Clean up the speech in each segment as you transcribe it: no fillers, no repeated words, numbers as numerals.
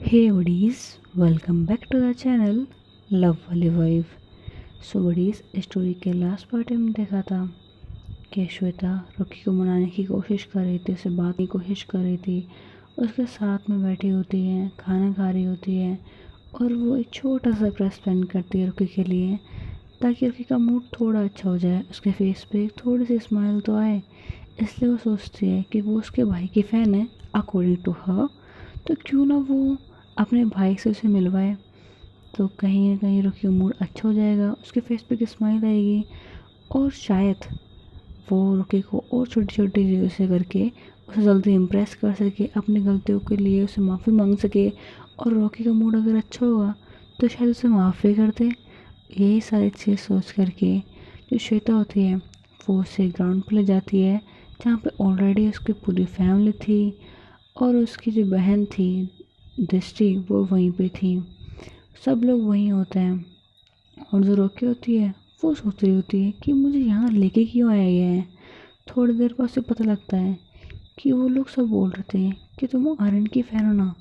Hey buddies, welcome back to the channel love वाली wife. सो buddies, story के last part में देखा था कि श्वेता रॉकी को मनाने की कोशिश कर रही थी, उससे बात की कोशिश कर रही थी, उसके साथ में बैठी होती है, खाना खा रही होती है और वो एक छोटा सा सरप्राइज प्लान करती है रॉकी के लिए, ताकि रॉकी का मूड थोड़ा अच्छा हो जाए, उसके फेस पे एक थोड़ी सी स्माइल तो आए। इसलिए वो सोचती है कि वो उसके भाई की फ़ैन है अकॉर्डिंग टू हर, तो क्यों ना वो अपने भाई से उसे मिलवाए। तो कहीं ना कहीं रॉकी का मूड अच्छा हो जाएगा, उसके फेस पे एक स्माइल आएगी और शायद वो रॉकी को और छोटी छोटी चीज़ों से करके उसे जल्दी इम्प्रेस कर सके, अपनी गलतियों के लिए उसे माफ़ी मांग सके। और रॉकी का मूड अगर अच्छा होगा तो शायद उसे माफ़ भी कर दे। यही सारी चीज़ सोच करके जो श्वेता होती है वो उसे ग्राउंड पर ले जाती है, जहाँ पे ऑलरेडी उसकी पूरी फैमिली थी और उसकी जो बहन थी दृष्टि वो वहीं पे थी। सब लोग वहीं होते हैं और जो रॉकी होती है वो सोच रही होती है कि मुझे यहाँ लेके क्यों आया गया है। थोड़ी देर बाद उसे पता लगता है कि वो लोग सब बोल रहे थे कि तुम आर्यन की फ़ैन हो ना।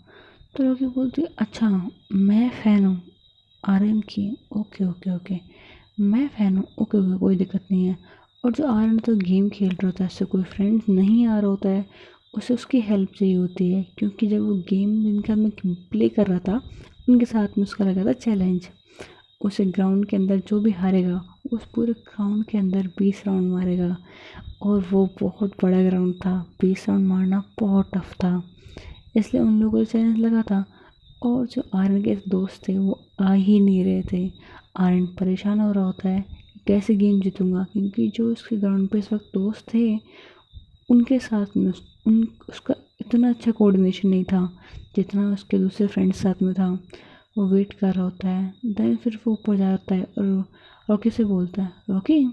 तो रॉकी बोलती है अच्छा मैं फ़ैन हूँ आर्यन की, ओके ओके ओके, मैं फ़ैन हूँ, ओके ओके, कोई दिक्कत नहीं है। और जो आर्यन तो गेम खेल रहा होता है, उससे कोई फ्रेंड नहीं आ रहा होता है, उसे उसकी हेल्प चाहिए होती है, क्योंकि जब वो गेम जिनका मैं प्ले कर रहा था उनके साथ में उसका लगा था चैलेंज। उसे ग्राउंड के अंदर जो भी हारेगा उस पूरे ग्राउंड के अंदर 20 राउंड मारेगा। और वो बहुत बड़ा ग्राउंड था, 20 राउंड मारना बहुत टफ था, इसलिए उन लोगों को चैलेंज लगा था। और जो आर्यन के दोस्त थे वो आ ही नहीं रहे थे। आर्यन परेशान हो रहा होता है कि कैसे गेम जीतूंगा, क्योंकि जो उसके ग्राउंड पे इस वक्त दोस्त थे उनके साथ में उसका इतना अच्छा कोऑर्डिनेशन नहीं था जितना उसके दूसरे फ्रेंड्स साथ में था। वो वेट कर रहा होता है, देन फिर वो ऊपर जाता है और रॉकी से बोलता है, रॉकी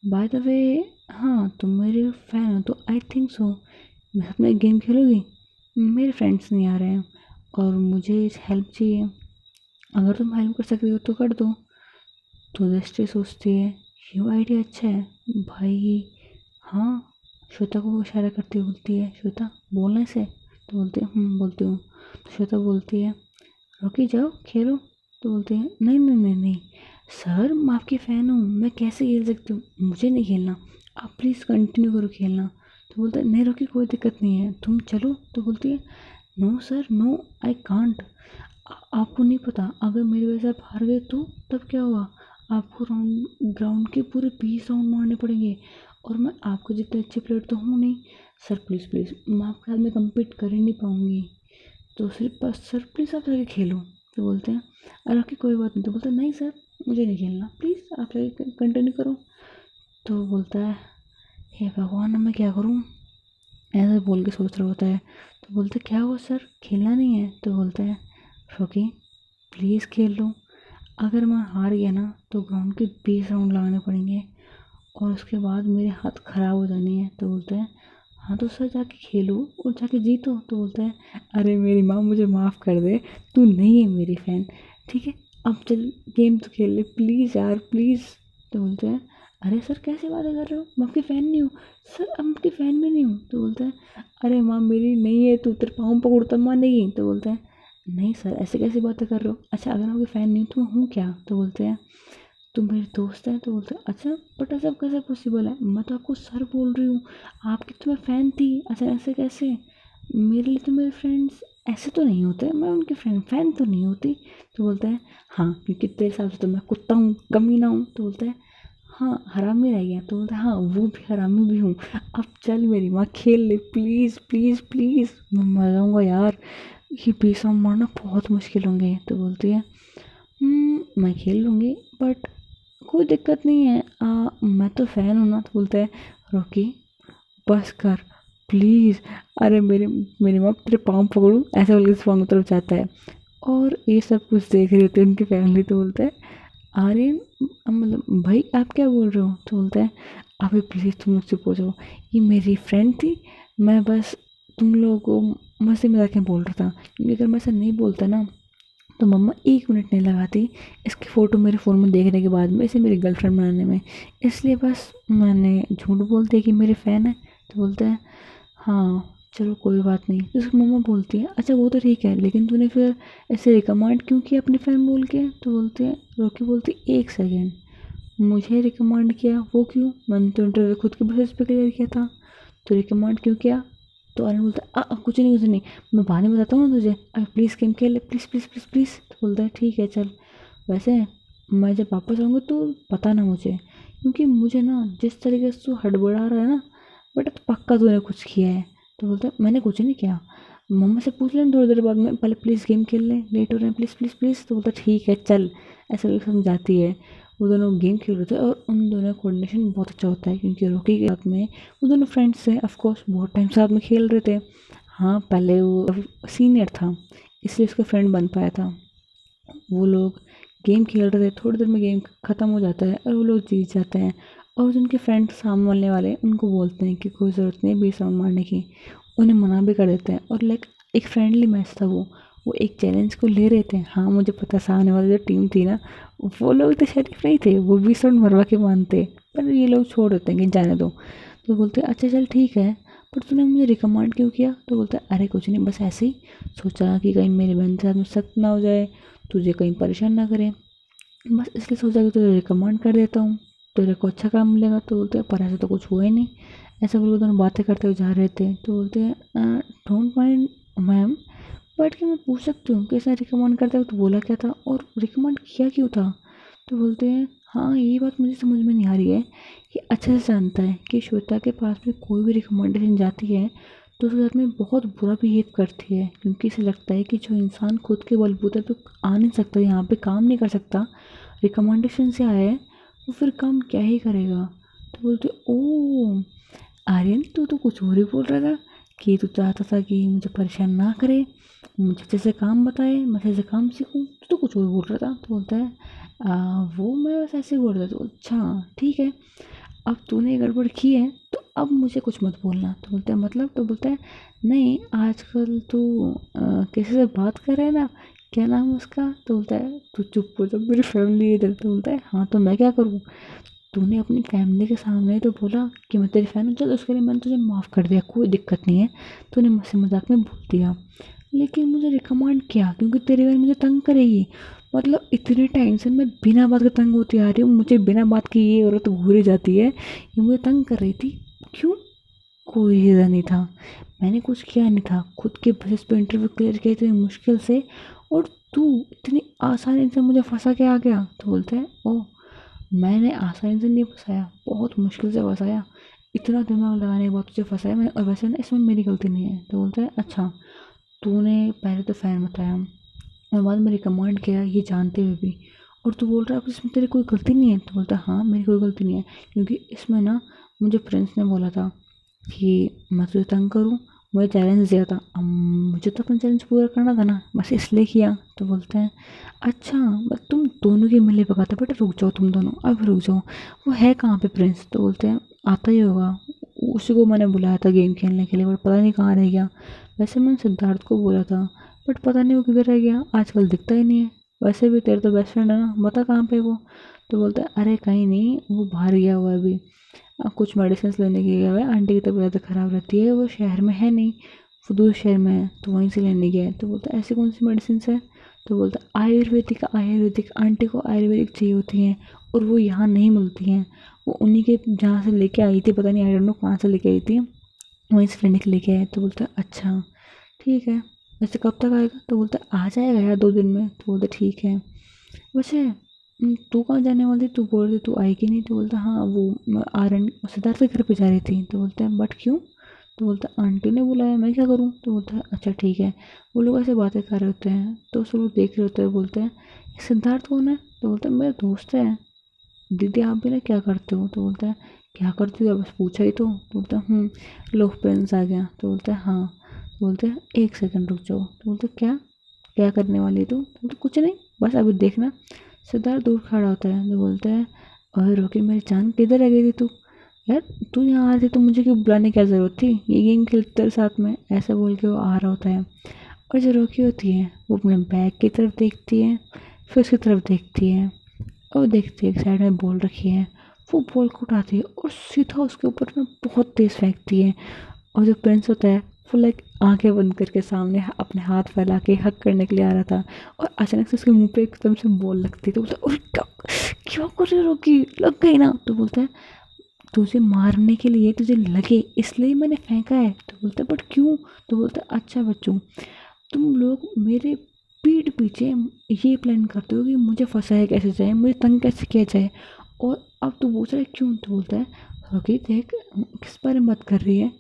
बाय द वे, हाँ तुम मेरे फ़ैन हो तो आई थिंक सो मेरे साथ में गेम खेलोगी। मेरे फ्रेंड्स नहीं आ रहे हैं और मुझे हेल्प चाहिए, अगर तुम हेल्प कर सकती हो तो कर दो। तो दृष्टि सोचती है ये आइडिया अच्छा है भाई। हाँ, श्वेता को इशारा करती हुई बोलती है, श्वेता बोलने से। तो बोलती है बोलती हूँ। तो श्वेता बोलती है रॉकी जाओ खेलो। तो बोलती है नहीं नहीं नहीं नहीं सर, मैं आपकी फ़ैन हूँ, मैं कैसे खेल सकती हूँ, मुझे नहीं खेलना, आप प्लीज़ कंटिन्यू करो खेलना। तो बोलता है नहीं रॉकी कोई दिक्कत नहीं है, तुम चलो। तो बोलती है no sir no, I can't. आपको नहीं पता अगर मेरी वजह से आप हार गए तो तब क्या हुआ, आपको राउंड ग्राउंड के पूरे 20 राउंड मारने पड़ेंगे और मैं आपको जितने अच्छे प्लेयर तो हूँ नहीं। सर प्लीज़ प्लीज़, मैं आपके साथ में कम्पीट कर ही नहीं पाऊँगी, तो सिर्फ बस सर प्लीज़ आप जाके खेलो। तो बोलते हैं अरे ओके कोई बात नहीं। तो बोलते हैं नहीं सर मुझे नहीं खेलना, प्लीज़ आप जाके कंटिन्यू करो। तो बोलता है हे भगवान अब मैं क्या करूँ, ऐसे बोल के सोच रहा होता है। तो बोलते क्या हुआ सर खेलना नहीं है। तो बोलता है रॉकी प्लीज़ खेल लो, अगर मैं हार गया ना तो ग्राउंड के 20 राउंड लगाने पड़ेंगे और उसके बाद मेरे हाथ ख़राब हो जाने हैं। तो बोलते हैं हाँ तो सर जाके खेलो और जाके जीतो। तो बोलता है अरे मेरी माँ मुझे माफ़ कर दे, तू नहीं है मेरी फ़ैन, ठीक है अब चल गेम तो खेल ले प्लीज़ यार प्लीज़। तो बोलते हैं अरे सर कैसी बातें कर रहे हो, मैं आपकी फ़ैन नहीं हूँ सर, अब आपकी फ़ैन भी नहीं हूँ। तो बोलता है अरे माँ मेरी नहीं है, तू तेरे पाँव पकड़ता मानेगी। तो बोलता है नहीं सर ऐसे कैसी बातें कर रहे हो, अच्छा अगर मैं आपकी फ़ैन नहीं हूँ तो मैं हूँ क्या। तो बोलते हैं तुम मेरे दोस्त हैं। तो बोलते हैं अच्छा बट ऐसा कैसे पॉसिबल है, मैं तो आपको सर बोल रही हूँ, आपकी तो मैं फ़ैन थी, अच्छा ऐसे कैसे, मेरे लिए तो मेरे फ्रेंड्स ऐसे तो नहीं होते, मैं उनकी फ्रेंड फ़ैन तो नहीं होती। तो बोलता है हाँ क्योंकि तेरे हिसाब से तो मैं कुत्ता हूँ कमीना हूँ। तो बोलता है हाँ हरामी रह गया। तो बोलता है हाँ वो भी हरामी भी हूँ, अब चल मेरी माँ खेल ले प्लीज़ प्लीज़ प्लीज़, मैं मर जाऊँगा यार, ये 20 राउंड मारना बहुत मुश्किल होंगे। तो बोलती है मैं खेल लूँगी बट कोई दिक्कत नहीं है, मैं तो फ़ैन हूँ ना। तो बोलता है रॉकी बस कर प्लीज़, अरे मेरे मेरी माँ तेरे पाँव पकड़ूँ, ऐसे बोल के उस पाँव की तरफ जाता है और ये सब कुछ देख रही होती है उनकी फैमिली। तो बोलता है आर्यन मतलब भाई आप क्या बोल रहे हो। तो बोलता है अभी प्लीज़ तुम मुझसे पूछो, ये मेरी फ्रेंड थी, मैं बस तुम लोगों को मस्ती मजाक में बोल रहा था, क्योंकि अगर मैं ऐसा नहीं बोलता ना तो मम्मा 1 मिनट नहीं लगाती इसकी फ़ोटो मेरे फ़ोन में देखने के बाद में इसे मेरी गर्लफ्रेंड बनाने में, इसलिए बस मैंने झूठ बोल दिया कि मेरे फ़ैन है। तो बोलता है हाँ चलो कोई बात नहीं। तो उसकी मम्मा बोलती है अच्छा वो तो ठीक है, लेकिन तूने फिर ऐसे रिकमेंड क्यों किया अपनी फ्रेंड बोल के? तो बोलते हैं, रॉकी बोलती एक सेकेंड, मुझे रिकमेंड किया वो क्यों? मैंने तो इंटरव्यू खुद की बेसिस पे क्लियर किया था, तो रिकमेंड क्यों किया? तो आर्यन बोलता है कुछ नहीं कुछ नहीं, मैं बाद में बताता हूँ ना तुझे, अरे प्लीज़ गेम खेल ले, प्लीज़ प्लीज़ प्लीज़ प्लीज़। तो बोलता है ठीक है चल, वैसे मैं जब वापस आऊँगा तो बताना मुझे, क्योंकि मुझे ना जिस तरीके से तू हड़बड़ा रहा है ना, बट पक्का तूने कुछ किया है। तो बोलता है मैंने कुछ नहीं किया, मम्मा से पूछ लें थोड़ी देर बाद में, पहले प्लीज़ गेम खेल लें, लेट हो रहे हैं प्लीज़ प्लीज़ प्लीज़। तो बोलता है ठीक है चल, ऐसे करके समझाती है। वो दोनों गेम खेल रहे थे और उन दोनों का कोऑर्डिनेशन बहुत अच्छा होता है, क्योंकि रॉकी के साथ में वो दोनों फ्रेंड्स थे, ऑफ कोर्स बहुत टाइम साथ में खेल रहे थे। हाँ पहले वो सीनियर था इसलिए उसका फ्रेंड बन पाया था। वो लोग गेम खेल रहे थे, थोड़ी देर में गेम ख़त्म हो जाता है और वो लोग जीत जाते हैं। और जो उनके फ्रेंड सामने वाले वाले उनको बोलते हैं कि कोई ज़रूरत नहीं है 20 राउंड मारने की, उन्हें मना भी कर देते हैं। और लाइक एक फ्रेंडली मैच था वो एक चैलेंज को ले रहे थे। हाँ मुझे पता सामने वाली जो टीम थी ना, वो लोग तो शरीफ नहीं थे, वो 20 राउंड मरवा के मानते, पर ये लोग छोड़ देते हैं कि जाने दो। तो बोलते अच्छा चल ठीक है, पर तूने मुझे रिकमेंड क्यों किया? तो बोलता है अरे कुछ नहीं, बस ऐसे ही सोचा कि कहीं मेरी बहन के साथ में सख्त ना हो जाए, तुझे कहीं परेशान ना करे, बस इसलिए सोचा कि तुझे रिकमेंड कर देता हूँ, तेरे को अच्छा काम मिलेगा। तो बोलते हैं पर ऐसा तो कुछ हुआ ही नहीं। ऐसा बोल के दोनों बातें करते हुए जा रहे थे। तो बोलते हैं डोंट माइंड मैम, बट कि मैं पूछ सकती हूँ कि इसने रिकमेंड करते वक्त बोला क्या था और रिकमेंड किया क्यों था? तो बोलते हैं हाँ ये बात मुझे समझ में नहीं आ रही है कि अच्छे से जानता है कि श्वेता के पास में कोई भी रिकमेंडेशन जाती है तो उसके साथ में बहुत बुरा बिहेव करती है, क्योंकि इसे लगता है कि जो इंसान खुद के बलबूते पे आ नहीं सकता, यहाँ पे काम नहीं कर सकता, रिकमेंडेशन से आया है, वो फिर काम क्या ही करेगा। तो बोलते ओ आर्यन तू तो कुछ और ही बोल रहा था कि तू चाहता था कि मुझे परेशान ना करे, मुझे अच्छे से काम बताए, मैं अच्छे से काम सीखूं, तू तो कुछ और बोल रहा था। तो बोलता है वो मैं बस ऐसे ही बोल रहा था। तो अच्छा ठीक है, अब तूने गड़बड़ की है तो अब मुझे कुछ मत बोलना। तो बोलता है मतलब? तो बोलता है नहीं आजकल तू किसी से बात कर रहा है ना, क्या नाम है उसका? तो बोलता है तू चुप हो जा, मेरी फैमिली है इधर। तो बोलता है हाँ तो मैं क्या करूँ, तूने अपनी फैमिली के सामने तो बोला कि मैं तेरी फैन हूँ, चल उसके लिए मैंने तुझे माफ़ कर दिया, कोई दिक्कत नहीं है, तूने मुझसे मजाक में बोल दिया, लेकिन मुझे रिकमेंड किया क्योंकि तेरी बहन मुझे तंग करेगी। मतलब इतने टाइम से मैं बिना बात के तंग होती आ रही हूँ, मुझे बिना बात की ये औरत घूरी जाती है, ये मुझे तंग कर रही थी, क्यों? कोई रीज़न नहीं था, मैंने कुछ किया नहीं था, खुद के बेसिस पे इंटरव्यू क्लियर किया इतनी मुश्किल से, और तू इतनी आसानी से मुझे फंसा के आ गया। तो बोलते हैं ओह मैंने आसानी से नहीं फंसाया, बहुत मुश्किल से फंसाया, इतना दिमाग लगाने के बाद तुझे फंसाया मैंने, और वैसे ना इसमें मेरी गलती नहीं है। तो बोलता है अच्छा तूने पहले तो फ़ैन बताया और बाद में रिकमेंड किया ये जानते हुए भी, और तू बोल रहा है इसमें तेरी कोई गलती नहीं है? तो बोलता है हाँ मेरी कोई गलती नहीं है, क्योंकि इसमें ना मुझे प्रिंस ने बोला था कि मैं तुझे तंग करूँ, मुझे चैलेंज दिया था, अब मुझे तो अपना चैलेंज पूरा करना था ना, बस इसलिए किया। तो बोलते हैं अच्छा बस तुम दोनों की मिले पकाते, बेटा रुक जाओ तुम दोनों, अब रुक जाओ, वो है कहाँ पे प्रिंस? तो बोलते हैं आता ही होगा, उसी को मैंने बुलाया था गेम खेलने के लिए, बट पता नहीं कहाँ रह गया। वैसे मैंने सिद्धार्थ को बोला था, बट पता नहीं वो किधर रह गया, आजकल दिखता ही नहीं है। वैसे भी तेरा तो बेस्ट फ्रेंड है ना, बता कहाँ पे वो? तो बोलता है अरे कहीं नहीं, वो बाहर गया हुआ है अभी, कुछ मेडिसिन लेने के गया हुआ है, आंटी की तबीयत ख़राब रहती है, वो शहर में है नहीं, वो दूर शहर में है, तो वहीं से लेने गया है। तो बोलता है ऐसी कौन सी मेडिसिन है? तो बोलता है आयुर्वेदिक, आयुर्वेदिक आंटी को आयुर्वेदिक चाहिए होती हैं और वो यहाँ नहीं मिलती हैं, वो उन्हीं के जहाँ से लेके आई थी, पता नहीं आई डोंट नो कहाँ से लेके आई थी, वहीं से लेने के लेके आए। तो बोलता है अच्छा ठीक है, वैसे कब तक आएगा? तो बोलता है आ जाएगा यार 2 दिन में। तो बोलता है ठीक है, वैसे तू कहाँ जाने वाली थी? तू बोल रही तू आएगी नहीं। तो बोलता हाँ वो मैं आर्यन सिद्धार्थ के घर पे जा रही थी। तो बोलता है बट क्यों? तो बोलता है आंटी ने बुलाया, मैं क्या करूँ? तो बोलता है अच्छा ठीक है। वो लोग ऐसे बातें कर रहे होते हैं तो सब लोग देख रहे होते हैं, बोलते हैं "ये सिद्धार्थ कौन है?" तो बोलता है मेरा दोस्त है, दीदी आप भी ना क्या करते हो? तो बोलता है क्या करती हो, बस पूछा ही तो। बोलता है लो फ्रेंड्स आ गया। तो बोलता है हाँ। तो बोलते हैं एक सेकंड रुक जाओ। तो बोलते हैं क्या, क्या करने वाली तू? तो बोलते कुछ नहीं, बस अभी देखना। सिद्धार्थ दूर खड़ा होता है तो बोलता है और रोकी मेरी जान किधर रह गई थी तू? यार तू यहाँ आ रही तो मुझे क्यों बुलाने की क्या ज़रूरत थी, ये गेम खेलते तेरे साथ में, ऐसा बोल के वो आ रहा होता है। और जो रोकी होती है वो अपने बैग की तरफ देखती है, फिर उसकी तरफ देखती है और देखती है एक साइड में बॉल रखी है, वो बॉल को उठाती है और सीधा उसके ऊपर ना बहुत तेज़ फेंकती है। और जो प्रिंस होता है वो लाइक आंखें बंद करके सामने अपने हाथ फैला के हक करने के लिए आ रहा था, और अचानक से उसके मुंह पे एकदम से बॉल लगती है। तो बोलता है, अरे क्या क्या कर रहे हो रॉकी, लग गई ना। तो बोलता है, तुझे मारने के लिए तुझे लगे इसलिए मैंने फेंका है। तो बोलता है, बट क्यों। तो बोलता है, अच्छा बच्चों, तुम लोग मेरे पीठ पीछे ये प्लान करते हो कि मुझे फंसाया कैसे जाए, मुझे तंग कैसे किया जाए, और अब तू पूछ रहा है क्यों। तो बोलता है, रॉकी देख किस बारे में बात कर रही है।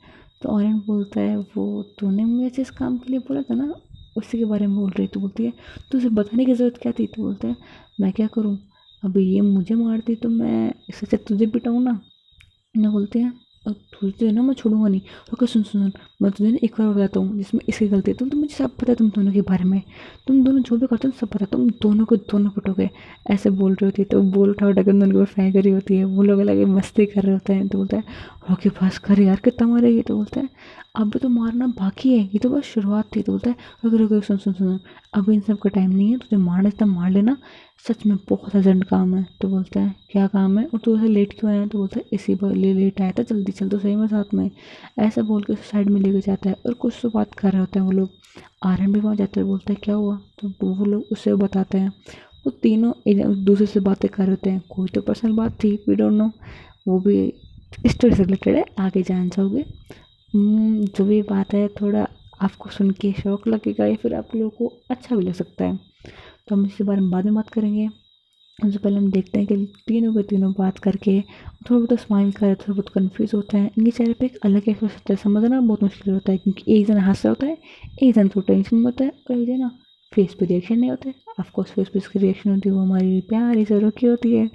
तो ऑरेंज बोलता है, वो तूने मुझे जिस काम के लिए बोला था ना, उसी के बारे में बोल रही। तो बोलती है, तुझे बताने की ज़रूरत क्या थी। तो बोलता है, मैं क्या करूँ, अभी ये मुझे मारती तो मैं इससे अच्छा तुझे पिटाऊँ ना। ना बोलते हैं, अब तुझे ना मैं छोड़ूंगा नहीं। ओके सुन सुन सुन, मैं तुझे ना एक बार बताता हूँ जिसमें इसकी गलती है। तो मुझे सब पता है तुम दोनों के बारे में, तुम दोनों जो भी करते हो सब पता है, तुम दोनों को दोनों पिटोगे। ऐसे बोल रही होती है। तो बोल उठा के दोनों को फेंक रही होती है, वो लोग लगे मस्ती कर रहे होते हैं। तो बोलता है, ओके बस कर यार, कितना मारेगी। तो बोलता है, अब तो मारना बाकी है, ये तो बस शुरुआत थी। तो बोलता है, रुक रुक रुक, सुन सुन सुन, अब इन सब का टाइम नहीं है, तुझे मारना इतना मार लेना, सच में बहुत अर्जेंट काम है। तो बोलता है, क्या काम है, और तू ऐसे लेट क्यों आया। तो बोलता है, इसी पर लेट आया था, जल्दी चल तो सही में साथ में। ऐसा बोल के उसे साइड में लेके जाता है, और कुछ तो बात कर रहे होते हैं वो लोग। आर्यन भी वहाँ जाता है, बोलता है क्या हुआ। तो वो लोग उससे बताते हैं, वो तीनों एक दूसरे से बातें कर रहे होते हैं, कोई तो पर्सनल बात थी, वी डोंट नो, वो भी स्टोरी से रिलेटेड है, आगे जान जाओगे। जो भी बात है थोड़ा आपको सुन के शौक लगेगा, या फिर आप लोगों को अच्छा भी लग सकता है। तो हम इसके बारे में बाद में बात करेंगे। सबसे पहले हम देखते हैं कि तीनों के तीनों बात करके थोड़ा बहुत स्माइल करे, थोड़ा बहुत कन्फ्यूज़ होता है, इनके चेहरे पे एक अलग एक्सप्रेशन होता है, समझना बहुत मुश्किल होता है, क्योंकि एक जन हंस रहा होता है, एक जन थोड़ा टेंशन में होता है, और एक जन फेस पे रिएक्शन नहीं होता है। ऑफकोर्स फेस पे इसकी रिएक्शन होती है, वो हमारी प्यारी से रुकी होती है।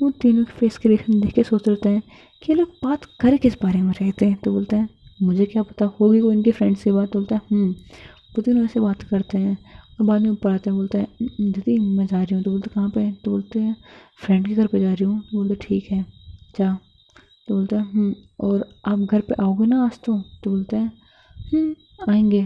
वो तीनों के फेस के रिएक्शन देख के सोच रहे हैं कि ये लोग बात कर किस बारे में रहे थे। तो बोलते हैं, मुझे क्या पता, होगी कोई इनकी फ्रेंड्स की बात। बोलता है, वो तीनों ऐसे बात करते हैं, और बाद में ऊपर आते हैं, बोलता है, दीदी मैं जा रही हूँ। तो बोलते, कहाँ पे। तो बोलते हैं, फ्रेंड के घर पे जा रही हूँ। तो बोलते, ठीक है जा। तो बोलता है, और आप घर पे आओगे ना आज तो बोलता है, आएंगे।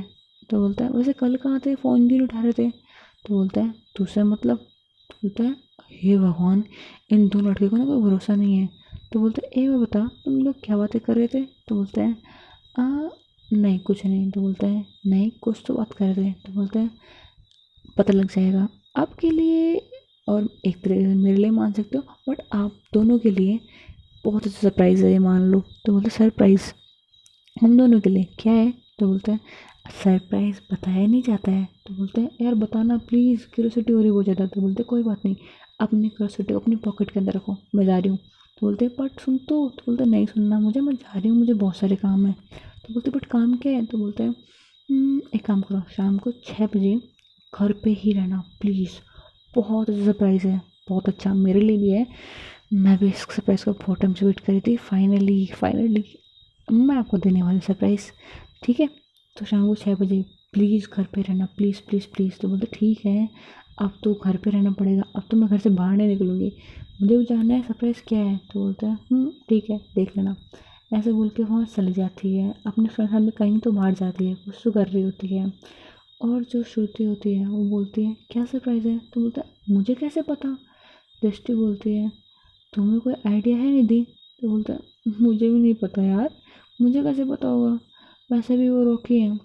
तो बोलता है, वैसे कल कहाँ थे, फ़ोन भी नहीं उठा रहे थे। तो बोलता है, तुझसे मतलब। तो बोलता है, हे भगवान, इन दो लड़के को ना कोई भरोसा नहीं है। तो बोलता है, मैं बता तुम लोग क्या बातें कर रहे थे। तो बोलता है, आ, नहीं कुछ नहीं। तो बोलता है, नहीं कुछ तो बात कर रहे थे। तो बोलता है, पता लग जाएगा आपके लिए, और एक तरीके से मेरे लिए मान सकते हो, बट आप दोनों के लिए बहुत अच्छा सरप्राइज़ है ये, मान लो। तो बोलते, सरप्राइज़ हम दोनों के लिए क्या है। तो बोलते हैं, सरप्राइज़ बताया नहीं जाता है। तो बोलते हैं, यार बताना प्लीज़, क्यूरियोसिटी हो रही बहुत ज़्यादा। तो बोलते, कोई बात नहीं, अपनी क्यूरियोसिटी अपनी पॉकेट के अंदर रखो, मैं जा रही हूँ। तो बोलते, बट सुन तो बोलते, नहीं सुनना मुझे, मैं जा रही हूँ, मुझे बहुत सारे काम है। तो बोलते, बट काम क्या है। तो बोलते हैं, एक काम करो, शाम को 6 बजे घर पे ही रहना प्लीज़, बहुत अच्छा सरप्राइज़ है, बहुत अच्छा मेरे लिए भी है। मैं भी इस सरप्राइज़ को बहुत टाइम से वेट कर रही थी, फाइनली फाइनली मैं आपको देने वाली सरप्राइज़, ठीक है। तो शाम को 6 बजे प्लीज़ घर पे रहना, प्लीज़ प्लीज़ प्लीज़। तो बोलते, ठीक है, अब तो घर पे रहना पड़ेगा, अब तो मैं घर से बाहर नहीं निकलूँगी, मुझे भी जानना है सरप्राइज़ क्या है। तो बोलता है, ठीक है देख लेना। ऐसे बोल के वहाँ चली जाती है, अपने फ्रेंड साथ में कहीं तो बाहर जाती है, कुछ तो कर रही होती है। और जो श्रुति होती है वो बोलती है, क्या सरप्राइज़ है। तो बोलता है, मुझे कैसे पता। दृष्टि बोलती है, तुम्हें कोई आइडिया है निधि। तो बोलता है, मुझे भी नहीं पता यार, मुझे कैसे पता होगा, वैसे भी वो रोकी है,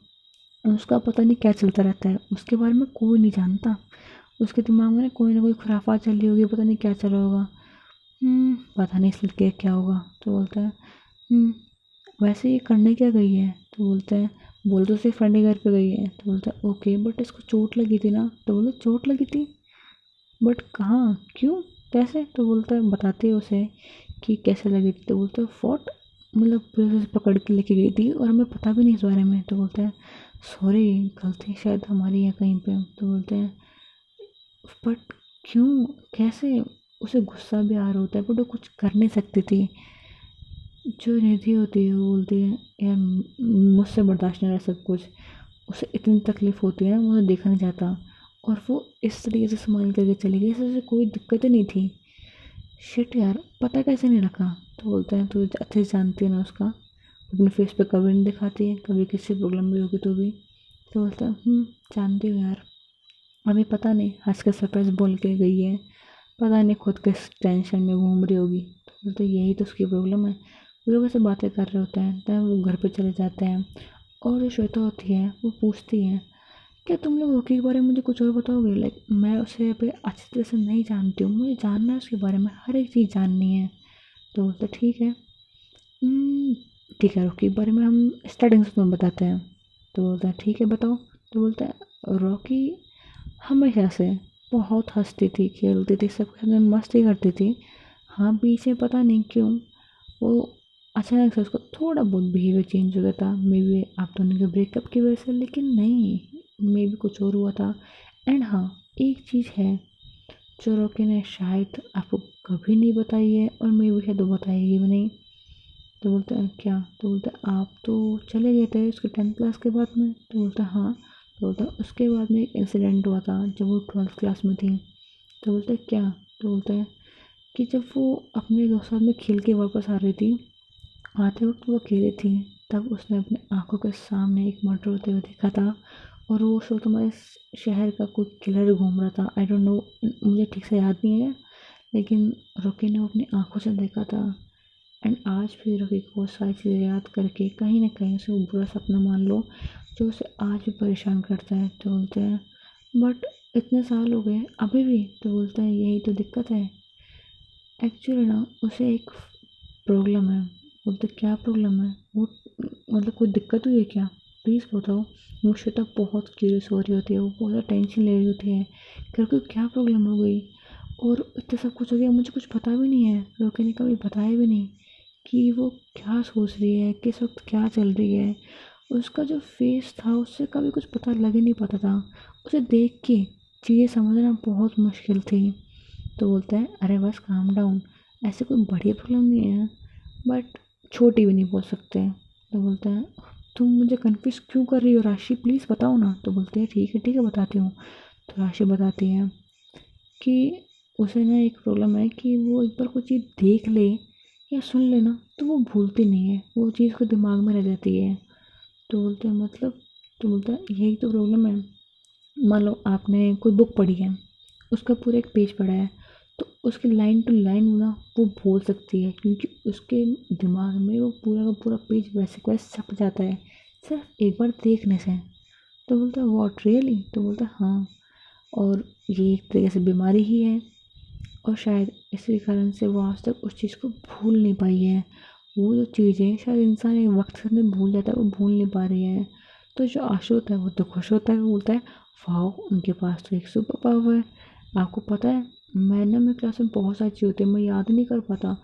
उसका पता नहीं क्या चलता रहता है, उसके बारे में कोई नहीं जानता, उसके दिमाग में कोई ना कोई खुराफात चल रही होगी, पता नहीं क्या चला होगा। पता नहीं इस लड़के का क्या होगा। तो बोलता है, वैसे ये करने क्या गई है। तो बोलता है, बोल तो सिर्फ फ्रेंड के घर पे गई है। तो बोलता है, ओके बट इसको चोट लगी थी ना। तो बोलता, चोट लगी थी, बट कहाँ, क्यों, कैसे। तो बोलता है, बताते हैं उसे कि कैसे लगी थी। तो बोलता है, फॉट मतलब पुलिस उसे पकड़ के लेके गई थी, और हमें पता भी नहीं इस बारे में। तो बोलता है, सॉरी गलती शायद हमारी है कहीं पे। तो बोलते हैं, बट क्यों, कैसे। उसे गुस्सा भी आ रहा होता है, बट वो कुछ कर नहीं सकती थी। जो निधि होती है वो बोलती है, यार मुझसे बर्दाश्त नहीं रहा सब कुछ, उसे इतनी तकलीफ़ होती है ना, मुझे देखा नहीं जाता, और वो इस तरीके से संभाल करके चली गई, जैसे उसे कोई दिक्कत ही नहीं थी। शिट यार, पता कैसे नहीं रखा। तो बोलता है, तू अच्छे से जानती है ना उसका, अपने फेस पे कभी नहीं दिखाती है, कभी किसी प्रॉब्लम भी होगी तो भी। तो बोलता है, जानती हूँ यार, अभी पता नहीं हंस के सरप्राइज बोल के गई है, पता नहीं खुद किस टेंशन में घूम रही होगी। तो बोलते, यही तो उसकी प्रॉब्लम है। वो लोग ऐसे बातें कर रहे होते हैं, तब वो घर पे चले जाते हैं, और जो श्वेता होती है वो पूछती है, क्या तुम लोग रॉकी के बारे में मुझे कुछ और बताओगे? लाइक मैं उसे अभी अच्छी तरह से नहीं जानती हूँ, मुझे जानना है उसके बारे में, हर एक चीज़ जाननी है। तो बोलता ठीक है। "हम्म, ठीक है, रॉकी के बारे में हम स्टार्टिंग से तुम्हें बताते हैं। तो बोलता है ठीक है बताओ। तो बोलता है रॉकी हमेशा से बहुत हंसती थी, खेलती थी, सबके साथ में मस्ती करती थी। हाँ, बीच में पता नहीं क्यों वो अचानक से उसका थोड़ा बहुत बिहेवियर चेंज हो गया था। मे बी आप दोनों के ब्रेकअप की वजह से, लेकिन नहीं, मे बी कुछ और हुआ था। एंड हाँ, एक चीज़ है जो रॉकी ने शायद आपको कभी नहीं बताई है और मे बी शायद वो बताएगी भी नहीं। तो बोलता है क्या? तो बोलता है आप तो चले गए थे उसके 10th क्लास के बाद में। तो बोलता है हाँ। तो बोलता है उसके बाद में एक इंसिडेंट हुआ था जब वो 12th क्लास में थी। तो बोलता है क्या? तो बोलता है कि जब वो अपने दोस्तों में खेल के वापस आ रही थी, आते वक्त वो अकेली थी, तब उसने अपने आंखों के सामने एक मर्डर होते हुए देखा था। और वो शो तुम्हारे शहर का कोई किलर घूम रहा था, आई डोंट नो, मुझे ठीक से याद नहीं है, लेकिन रॉकी ने वो अपनी आंखों से देखा था। एंड आज भी रॉकी को वो सारी चीज़ें याद करके कहीं ना कहीं उसे वो बुरा सपना मान लो जो उसे आज भी परेशान करता है। तो बोलते हैं बट इतने साल हो गए अभी भी। तो बोलता है यही तो दिक्कत है, एक्चुअली ना उसे एक प्रॉब्लम है। बोलते क्या प्रॉब्लम है? वो मतलब कोई दिक्कत हुई है क्या? प्लीज़ बताओ। वो श्वेता बहुत क्यूरियस हो रही होती है, वो बहुत ज़्यादा टेंशन ले रही होती है, क्योंकि क्या प्रॉब्लम हो गई और इतना सब कुछ हो गया, मुझे कुछ पता भी नहीं है। रोके ने कभी बताया भी नहीं कि वो क्या सोच रही है, किस वक्त क्या चल रही है। उसका जो फेस था उससे कभी कुछ पता लग ही नहीं पाता था। उसे देख के चीज़ें समझना बहुत मुश्किल थी। तो बोलता है अरे बस काम डाउन, ऐसे कोई बड़ी प्रॉब्लम नहीं है, बट छोटी भी नहीं बोल सकते। तो बोलता है तुम मुझे कन्फ्यूज़ क्यों कर रही हो राशि, प्लीज़ बताओ ना। तो बोलते हैं ठीक है बताती हूँ। तो राशि बताती है कि उसे ना एक प्रॉब्लम है कि वो एक बार कोई चीज़ देख ले या सुन ले ना तो वो भूलती नहीं है, वो चीज़ उसके दिमाग में रह जाती है। तो बोलते हैं मतलब? तो बोलता है यही तो प्रॉब्लम है। मान लो आपने कोई बुक पढ़ी है, उसका पूरा एक पेज पढ़ा है, तो उसकी लाइन टू लाइन ना वो बोल सकती है, क्योंकि उसके दिमाग में वो पूरा का पूरा पेज वैसे का वैसे छप जाता है सिर्फ एक बार देखने से। तो बोलता है व्हाट रियली? तो बोलता है हाँ। और ये एक तरीके से बीमारी ही है, और शायद इसी कारण से वो आज तक उस चीज़ को भूल नहीं पाई है। वो जो चीज़ें शायद इंसान एक वक्त के अंदर भूल जाता है, वो भूल नहीं पा रही है। तो जो आशु होता है वो तो खुश होता है, वो बोलता है वाह उनके पास तो एक सुपर पावर है। आपको पता है मैंने मेरी क्लास में बहुत सारी चीज़ होती है मैं याद नहीं कर पाता,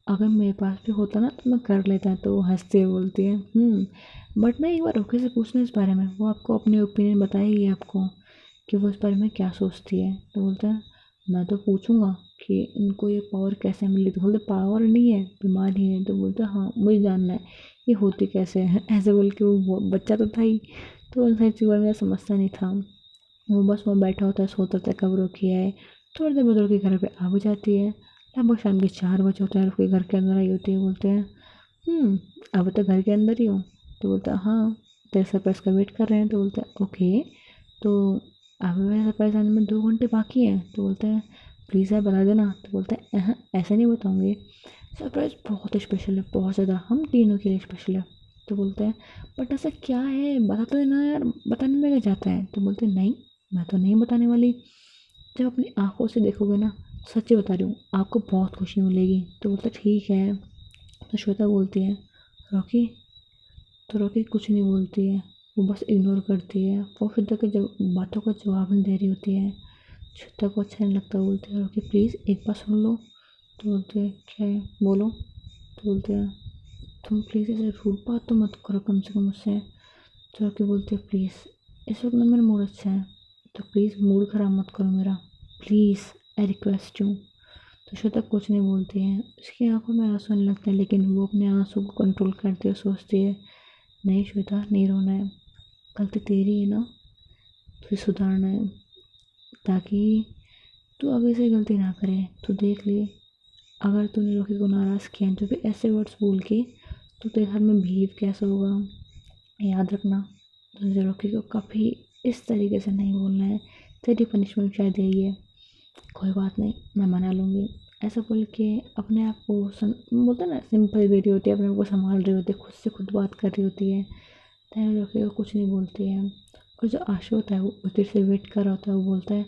अगर मेरे पास भी होता ना तो मैं कर लेता। तो वो हंसते हुए बोलती है बट ना एक बार रोके से पूछना इस बारे में, वो आपको अपने ओपिनियन बताएगी आपको कि वो इस बारे में क्या सोचती है। तो बोलता है मैं तो पूछूंगा कि इनको ये पावर कैसे मिली। तो बोलते पावर नहीं है, बीमारी है। तो बोलते हाँ मुझे जानना है ये होती कैसे है, ऐसे बोल के वो बच्चा तो था ही, तो उन सारी चीज़ों में समझता नहीं था। वो बस वहाँ बैठा होता है, सोता होता है कब रोकी है। थोड़ी देर बाद रोकी घर पे आ भी जाती है, लगभग शाम के 4 बजे होते हैं, रोकी घर के अंदर आई होती है। बोलते हैं अब तो घर के अंदर ही हो। तो बोलता है हाँ तेरे सरप्राइज का वेट कर रहे हैं। तो बोलता है ओके, तो अभी मेरे सरप्राइज आने में 2 घंटे बाकी हैं। तो बोलता है प्लीज़ यार बता देना। तो बोलता है ऐसे नहीं बताऊँगी, सरप्राइज बहुत स्पेशल है, बहुत ज़्यादा, हम तीनों के लिए स्पेशल है। तो बोलते हैं बट ऐसा क्या है बता तो देना यार, बताने में क्या जाता है। तो बोलते हैं नहीं मैं तो नहीं बताने वाली, जब अपनी आंखों से देखोगे ना, सच्ची बता रही हूँ आपको बहुत खुशी मिलेगी। तो बोलता ठीक है। तो श्वेता बोलती है रॉकी? तो रॉकी कुछ नहीं बोलती है, वो बस इग्नोर करती है, वो फिर तक जब बातों का जवाब नहीं दे रही होती है। श्वेता को अच्छा नहीं लगता, बोलते हैं रॉकी प्लीज़ एक बात सुन लो। तो बोलते हैं क्या है बोलो। तो बोलते हैं तुम प्लीज़ ऐसे रूड बात तो मत करो कम से कम मुझसे। तो रॉकी बोलती है प्लीज़ इस वक्त ना मेरा मूड अच्छा है, तो प्लीज़ मूड ख़राब मत करो मेरा, प्लीज़ आई रिक्वेस्ट यू। तो श्वेता कुछ नहीं बोलती है, उसकी आंखों में आंसू आने लगते हैं, लेकिन वो अपने आंसू को कंट्रोल करती है, सोचती है नहीं श्वेता नहीं रोना है, गलती तेरी है ना, तुझे सुधारना है, ताकि तू आगे से गलती ना करे। तू देख ले अगर तूने रोकी को नाराज़ किया तो फिर ऐसे वर्ड्स बोल के तो तेरे हाथ में बिहेव कैसा होगा। याद रखना तुझे रोकी को कभी इस तरीके से नहीं बोलना है, तेरी पनिशमेंट शायद यही है। कोई बात नहीं मैं मना लूँगी, ऐसा बोल के अपने आप को बोलते हैं ना सिंपल दे रही होती है, अपने आप को संभाल रही होती है, खुद से खुद बात कर रही होती है। तैयार रॉकी को कुछ नहीं बोलती है। और जो आशु होता है वो उधर से वेट कर रहा होता है, वो बोलता है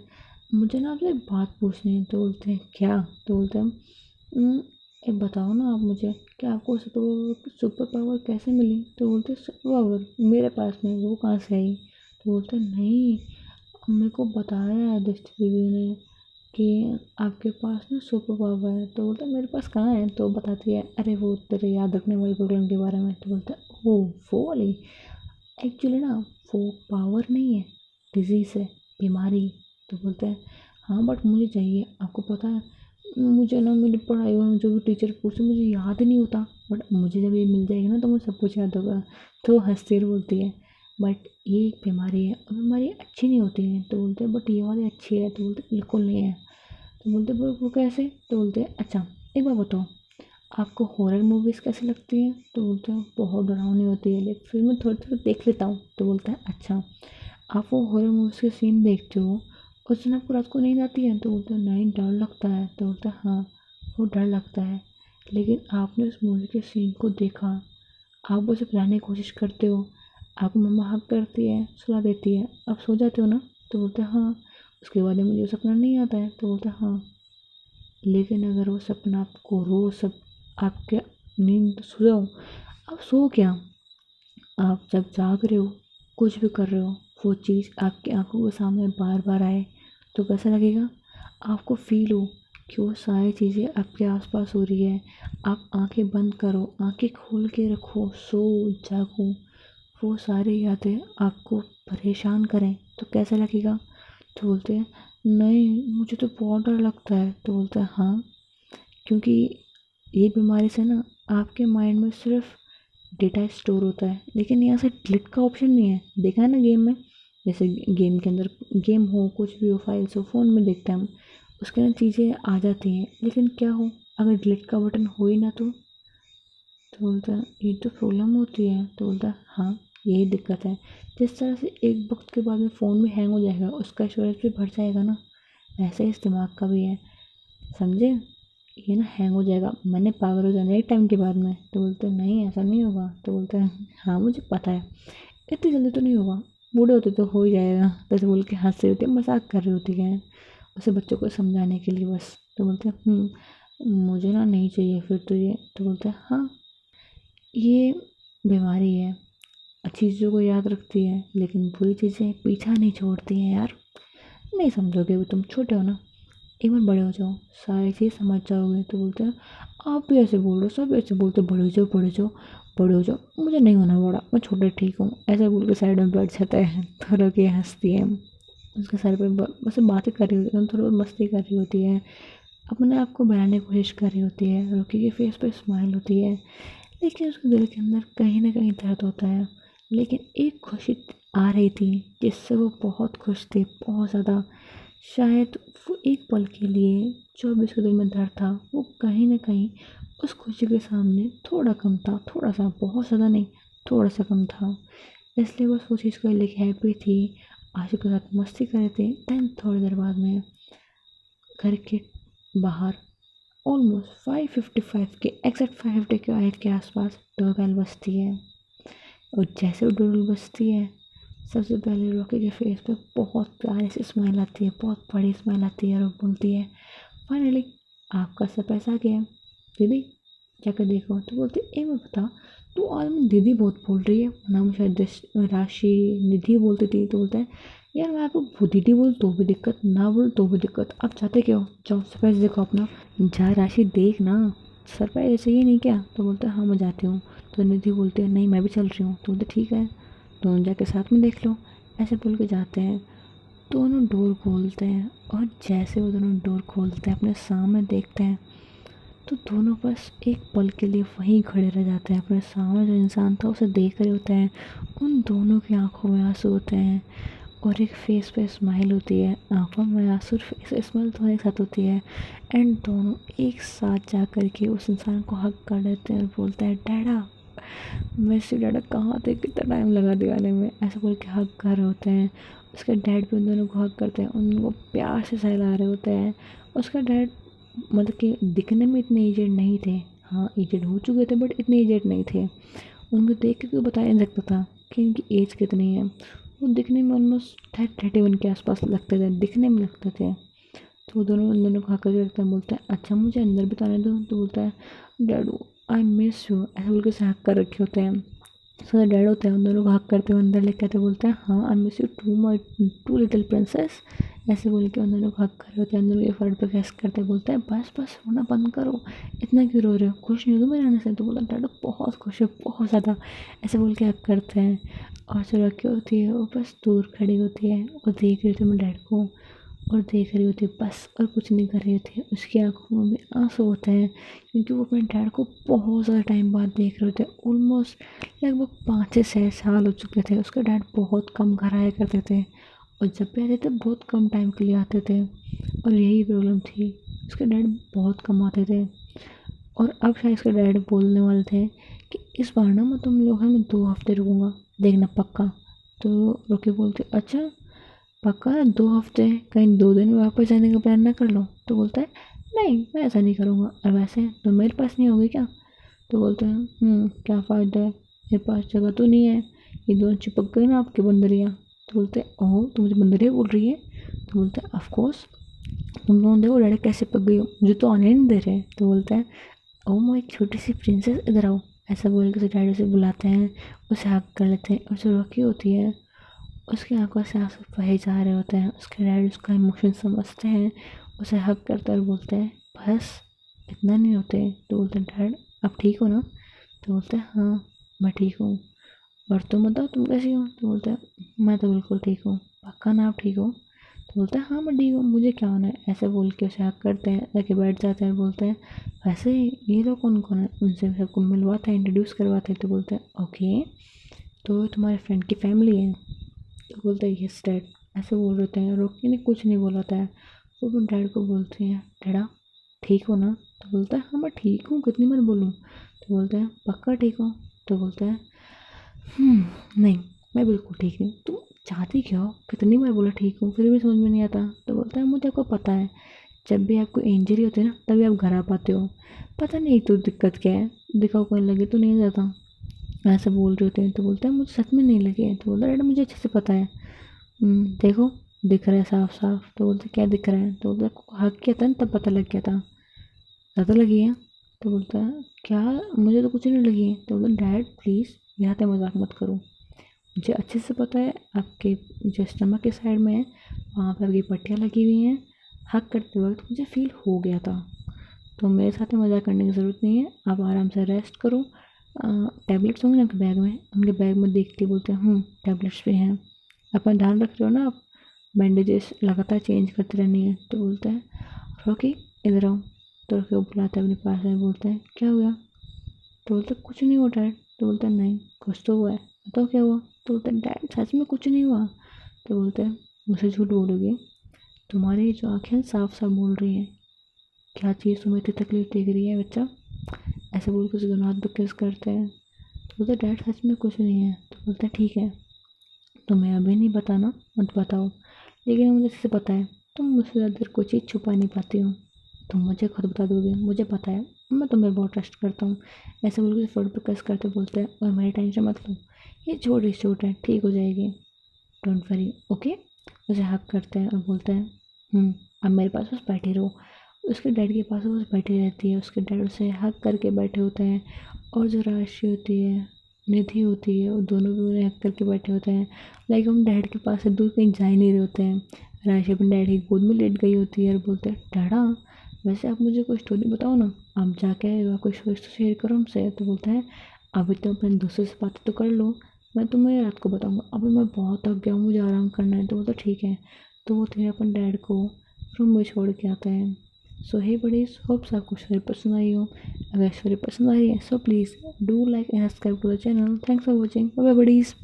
मुझे ना आपसे एक बात पूछनी है। तो बोलते हैं क्या? तो बोलते हैं "हम्म, एक बताओ ना आप मुझे कि आपको सुपर पावर कैसे मिली?" तो बोलते हैं सुपर पावर मेरे पास में, वो कहाँ से आई? तो बोलते हैं नहीं, मेरे को बताया है दृष्टि दीदी ने कि आपके पास ना सुपर पावर है। तो बोलता है मेरे पास कहाँ है? तो बताती है अरे वो तेरे याद रखने वाले प्रोग्राम के बारे में। तो बोलता है ओ वो वाली। एक्चुअली ना वो पावर नहीं है, डिजीज़ है, बीमारी। तो बोलते हैं हाँ बट मुझे चाहिए, आपको पता है मुझे ना मेरी पढ़ाई में जो भी टीचर पूछे मुझे याद ही नहीं होता, बट मुझे जब ये मिल जाएगी ना तो मुझे सब कुछ याद होगा। तो हंसती और बोलती है बट ये एक बीमारी है और बीमारी अच्छी नहीं होती है। तो बोलते हैं बट ये वाली अच्छी है। तो बोलते बिल्कुल नहीं है। तो बोलते पर वो कैसे? तो बोलते हैं अच्छा एक बार बताओ आपको हॉरर मूवीज़ कैसी लगती हैं? तो बोलते हैं बहुत डरावनी होती है लेकिन फिर मैं थोड़ी थोड़ी देख लेता हूँ। तो बोलता है अच्छा आप वो हॉरर मूवीज़ के सीन देखते हो उस दिन आपको रात को नींद आती है? तो बोलते हैं नहीं डर लगता है। तो बोलता है हाँ वो डर लगता है, लेकिन आपने उस मूवी के सीन को देखा, आप उसे भुलाने की कोशिश करते हो, आपको मम्मा हक करती है सुला देती है, आप सो जाते हो ना? तो बोलते हैं हाँ। उसके बाद में मुझे वो सपना नहीं आता है। तो बोलता है हाँ, लेकिन अगर वो सपना आपको रोज सब आपके नींद सो जाओ, आप सो क्या, आप जब जाग रहे हो कुछ भी कर रहे हो वो चीज़ आपकी आंखों के सामने बार बार आए तो कैसा लगेगा? आपको फील हो कि वो सारी चीज़ें आपके आसपास हो रही है, आप आंखें बंद करो, आंखें खोल के रखो, सो जागो, वो सारी यादें आपको परेशान करें तो कैसा लगेगा? तो बोलते हैं नहीं मुझे तो बहुत डर लगता है। तो बोलता है हाँ, क्योंकि ये बीमारी से ना आपके माइंड में सिर्फ डेटा स्टोर होता है लेकिन यहाँ से डिलीट का ऑप्शन नहीं है। देखा है ना गेम में, जैसे गेम के अंदर गेम हो कुछ भी हो फाइल्स हो फ़ोन में देखते हैं हम, उसके अंदर चीज़ें आ जाती हैं लेकिन क्या हो अगर डिलीट का बटन हो ही ना तो बोलता है ये तो प्रॉब्लम होती है। तो बोलता है हाँ यही दिक्कत है। जिस तरह से एक वक्त के बाद में फ़ोन भी हैंग हो जाएगा उसका स्टोरेज भी भर जाएगा ना, ऐसे ही इस दिमाग का भी है, समझे? ये ना हैंग हो जाएगा, मैंने पागल हो जाना एक टाइम के बाद में। तो बोलते हैं नहीं ऐसा नहीं होगा। तो बोलते हैं हाँ मुझे पता है, इतनी जल्दी तो नहीं होगा, बूढ़े होते तो हो ही जाएगा। तो ऐसे बोल के हंस रही होती है, मजाक कर रही होती है उसे बच्चों को समझाने के लिए बस। तो बोलते हैं मुझे ना नहीं चाहिए फिर तो ये। तो बोलते हैं हाँ ये बीमारी है, अच्छी चीज़ों को याद रखती है लेकिन बुरी चीज़ें पीछा नहीं छोड़ती हैं यार, नहीं समझोगे अभी तुम छोटे हो ना, एक बार बड़े हो जाओ सारी चीज़ समझ जाओगे। तो बोलते हैं आप भी ऐसे बोल रहे हो, सब ऐसे बोलते बड़े हो जाओ बड़े हो जाओ बड़े हो जाओ, मुझे नहीं होना बड़ा, मैं छोटा ठीक हूँ, ऐसे बोल के साइड में बैठ जाता है। तो रोकी हंसती है, उसके सर पे बस बातें कर रही होती है, थोड़ी बहुत मस्ती कर रही होती है, अपने आप को बहलाने की कोशिश कर रही होती है। रोकी के फेस पे स्माइल होती है लेकिन उसके दिल के अंदर कहीं ना कहीं दर्द होता है। लेकिन एक खुशी आ रही थी जिससे वो बहुत खुश थे, बहुत ज़्यादा। शायद वो एक पल के लिए जो भी उसके दिल में दर्द था वो कहीं ना कहीं उस खुशी के सामने थोड़ा कम था, थोड़ा सा, बहुत ज़्यादा नहीं, थोड़ा सा कम था। इसलिए बस वो चीज़ को लेके हैप्पी थी, आशु के साथ मस्ती कर रहे थे। देन थोड़ी देर बाद में घर के बाहर ऑलमोस्ट 5:55 के एग्जैक्ट 5:58 के आसपास डोरबेल बजती है। और जैसे वो डोरबेल बजती है सबसे पहले रॉकी के फेस पे बहुत प्यारी सी स्माइल आती है, बहुत बड़ी स्माइल आती है और वो बोलती है फाइनली आपका सब पैसा आ गया है दीदी, जाकर देखो। तो बोलती एक बार बता तू आज में दीदी बहुत बोल रही है, नाम शायद राशि निधि बोलती थी। तो बोलता है यार मैं आपको दीदी बोल तो भी दिक्कत, ना बोल तो भी दिक्कत, आप चाहते क्या हो, जाओ सरप्राइज देखो अपना, जा राशि देख ना, सरप्राइज ऐसे ही नहीं क्या? तो बोलता है हाँ मैं जाती हूँ। तो निधि बोलती है नहीं मैं भी चल रही हूँ। तो बोलते ठीक है दोनों जाके साथ में देख लो। ऐसे बोल के जाते हैं, दोनों डोर खोलते हैं और जैसे वो दोनों डोर खोलते हैं अपने सामने देखते हैं तो दोनों बस एक पल के लिए वहीं खड़े रह जाते हैं, अपने सामने जो इंसान था उसे देख रहे होते हैं। उन दोनों की आंखों में आंसू होते हैं और एक फेस पे स्माइल होती है, आंखों में आंसू, फेस स्माइल दोनों एक साथ होती है। एंड दोनों एक साथ जा कर के उस इंसान को हक कर लेते हैं और बोलते हैं डैडा, वैसे डैडा कहाँ थे, कितना टाइम लगा दिया आने में, ऐसा बोल के हक कर रहे होते हैं। उसके डैड भी उन दोनों को हक करते हैं, उनको प्यार से सहला रहे होते हैं। उसका डैड मतलब कि दिखने में इतने एजेड नहीं थे, हाँ एजेड हो चुके थे बट इतने एजेड नहीं थे, उनको देख के कोई बता नहीं सकता था कि इनकी एज कितनी है। वो दिखने में ऑलमोस्ट 31 के आसपास लगते थे, दिखने में लगते थे। तो वो दोनों उन दोनों को हक करके रखता है, बोलता है अच्छा मुझे अंदर बताने दो। तो बोलता है डैडू आई मिस यू, ऐसे बोल के उसे हक कर रखे होते हैं। सो डैड होते हैं उन दोनों को हक करते हुए अंदर लेके आते, बोलते हैं हाँ I miss you too my two little princess, ऐसे बोल के उन दोनों को हक कर रहे होते हैं। अंदर के फर्ड पे फेस करते, बोलते हैं बस बस रोना बंद करो, इतना क्यों रो रहे हो, खुश नहीं हो तुम मेरे आने से। तो बोलता है डैडू बहुत खुश है, बहुत ज़्यादा, ऐसे बोल के हक करते हैं। और जो रखी होती है वो बस दूर खड़ी होती है और देख रही होती है डैड को, और देख रही होती है बस, और कुछ नहीं कर रही होती है। उसकी आंखों में भी आंसू होते हैं, क्योंकि वो अपने डैड को बहुत ज़्यादा टाइम बाद देख रहे होते हैं। ऑलमोस्ट लगभग 5 से 6 साल हो चुके थे। उसके डैड बहुत कम घर आया करते थे, और जब भी आते थे बहुत कम टाइम के लिए आते थे, और यही प्रॉब्लम थी, उसके डैड बहुत कम आते थे। और अब शायद इसके डैड बोलने वाले थे कि इस बार ना मैं तुम लोग में 2 हफ्ते रुकूंगा, देखना पक्का। तो रोके बोलते अच्छा पक्का 2 हफ्ते, कहीं 2 दिन में वापस जाने का प्लान ना कर लो। तो बोलता है नहीं मैं ऐसा नहीं करूँगा, और वैसे तो मेरे पास नहीं होगी क्या। तो बोलते हैं क्या फ़ायदा है, मेरे पास जगह तो नहीं है, ये दोनों चिपक गई ना आपकी बंदरियाँ। तो बोलते हैं ओह तो मुझे बंदरियाँ बोल रही है। तो बोलते हैं ऑफकोर्स, तुम दोनों देखो डैडी कैसे पक गई हो, मुझे तो आने नहीं दे रहे। तो बोलते हैं ओह माय छोटी सी प्रिंसेस इधर आओ, ऐसा बोल के उसे डैडी से बुलाते हैं, उसे हक कर लेते हैं। और जो रॉकी होती है उसकी आंखों से आंसू बहे जा रहे होते हैं। उसके डैड उसका इमोशन समझते हैं, उसे हक करते और बोलते हैं बस इतना नहीं होते। तो बोलते हैं डैड आप ठीक हो ना। तो बोलते हैं हाँ मैं ठीक हूँ, और तुम बताओ तुम कैसी हो। तो बोलते हैं मैं तो बिल्कुल ठीक हूँ, पक्का ना आप ठीक हो। तो बोलते हैं हाँ मैं ठीक हूँ, मुझे क्या होना है, ऐसे बोल के उसे हक करते हैं, जाके बैठ जाते हैं। बोलते हैं वैसे ये लोग कौन कौन है, उनसे सबको मिलवाते हैं, इंट्रोड्यूस करवाते हैं। तो बोलते हैं ओके तो तुम्हारे फ्रेंड की फैमिली है। तो बोलता है यस डैड, ऐसे बोल रहे थे। रोकी ने कुछ नहीं बोला था। वो अपने डैड को बोलती है डैडा ठीक हो ना। तो बोलता है हाँ मैं ठीक हूँ, कितनी बार बोलूँ। तो बोलते हैं पक्का ठीक हो। तो बोलता है नहीं मैं बिल्कुल ठीक नहीं, तुम चाहती क्या हो, कितनी बार बोला ठीक हूँ फिर भी समझ में नहीं आता। तो बोलता है मुझे को पता है, जब भी आपको इंजरी होती है ना तभी आप घर आ पाते हो, पता नहीं तो दिक्कत क्या है, दिखाओ कोई लगे तो नहीं जाता, ऐसे बोल रहे होते हैं। तो बोलता है मुझे सच में नहीं लगे। तो बोलता है डैडा मुझे अच्छे से पता है। देखो दिख रहा है साफ साफ। तो बोलते क्या दिख रहा है। तो बोलता हक किया था ना तब पता लग गया था, ज़्यादा लगी है। तो बोलता है क्या, मुझे तो कुछ नहीं लगी है। तो बोलता डैड प्लीज़ यहाँ पे मजाक मत करो, मुझे अच्छे से पता है आपके जो स्टमक के साइड में है वहाँ पर आपकी पट्टियाँ लगी हुई हैं, हक करते वक्त मुझे फील हो गया था, तो मेरे साथ में मजाक करने की ज़रूरत नहीं है, आप आराम से रेस्ट करो। टैबलेट्स होंगे ना आपके बैग में, उनके बैग में देखते बोलते हैं टैबलेट्स भी हैं, अपना ध्यान रख रहे हो ना आप, बैंडेजेस लगातार चेंज करते रहनी है। तो बोलता है रॉकी इधर आओ। तो रॉकी को बुलाता है अपने पास में, बोलता है क्या हुआ। तो बोलता है कुछ नहीं हुआ डैड। तो बोलता है नहीं कुछ तो हुआ है, बताओ क्या हुआ। तो बोलता है डैड सच में कुछ नहीं हुआ। तो बोलता है मुझसे झूठ बोलोगे, तुम्हारी जो आँखें साफ साफ बोल रही हैं, क्या चीज़ तुम्हें इतनी तकलीफ दे रही है बच्चा, ऐसे बोल के उसे दोनों हाथ पे किस करते हैं। तो बोलता है डैड सच में कुछ नहीं है। तो बोलता है ठीक है तुम्हें अभी नहीं बताना मत बताओ, लेकिन मुझे इससे पता है तुम मुझसे ज़्यादा कोई चीज़ छुपा नहीं पाती हो, तुम मुझे खुद बता दोगे, मुझे पता है, मैं तुम्हें बहुत ट्रस्ट करता हूँ। ऐसे बोल के फोन पे कस करते बोलते हैं और मेरी टेंशन मत लो, ये छोटी चोट है ठीक हो जाएगी, डोंट वरी ओके। उसे हक करते हैं और बोलते हैं अब मेरे पास बस बैठे रहो। उसके डैड के पास वो बस बैठी रहती है, उसके डैड उसे हक करके बैठे होते हैं। और जो राशि होती है, निधि होती है, वो दोनों भी उन्हें हक करके बैठे होते हैं, लाइक हम डैड के पास से दूर कहीं जा ही नहीं रहे होते हैं। राशि अपने डैड की गोद में लेट गई होती है और बोलते हैं डैडा वैसे आप मुझे कोई स्टोरी बताओ ना, आप जाके कोई स्टोरी तो शेयर करो हमसे। तो बोलता है अभी तो अपने दोस्तों से बातें तो कर लो, मैं तुम्हें रात को बताऊंगा, अभी मैं बहुत थक गया हूँ, मुझे आराम करना है। तो बोलता ठीक है। तो वो फिर अपन डैड को रूम में छोड़ के आता है। सो हे बडीज, होप्स आपको स्टोरी पसंद आई हो। अगर स्टोरी पसंद आई है so please do like and subscribe to the channel. Thanks for watching, bye buddies.